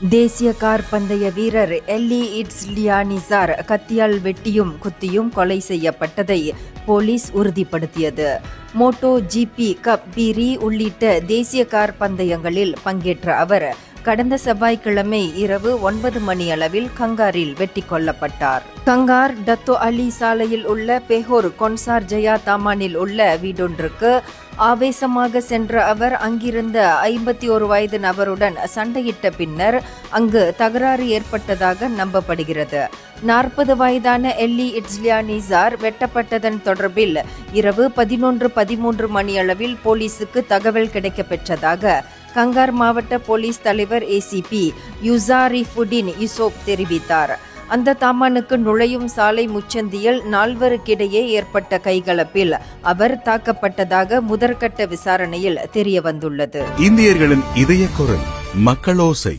தேசிய கார் பந்தய வீரர் எல்லி இட்ஸ்லியானிசார் கத்தியால் வெட்டியும் குத்தியும் கொலை செய்யப்பட்டதை போலீஸ் உறுதிப்படுத்தியது. மோட்டோ ஜிபி கப் பீரி உள்ளிட்ட தேசிய கார் பந்தயங்களில் பங்கேற்ற அவர் கடந்த செவ்வாய்க்கிழமை இரவு 9 மணியளவில் கங்காரில் வெட்டி கொல்லப்பட்டார். கங்கார் டத்தோ அலி சாலையில் உள்ள பெஹோர் கொன்சார் ஜயா தாமானில் உள்ள வீடொன்றுக்கு ஆவேசமாக சென்ற அவர் அங்கிருந்த 51 வயது நபருடன் சண்டையிட்ட பின்னர் அங்கு தகராறு ஏற்பட்டதாக நம்பப்படுகிறது. 40 வயதான எல்லி இட்ஸ்லியானிசார் வெட்டப்பட்டதன் தொடர்பில் இரவு 11:13 மணியளவில் போலீசுக்கு தகவல் கிடைக்கப்பெற்றதாக கங்கார் மாவட்ட போலீஸ் தலைவர் ஏசிபி யுசாரிஃபுடின் யூசுப் தெரிவித்தார். அந்த தாமானுக்கு நுழையும் சாலை முச்சந்தியில் 4 ஏற்பட்ட கைகலப்பில் அவர் தாக்கப்பட்டதாக முதற்கட்ட விசாரணையில் தெரியவந்துள்ளது. இந்தியர்களின் இதய குரல் மக்களோசை.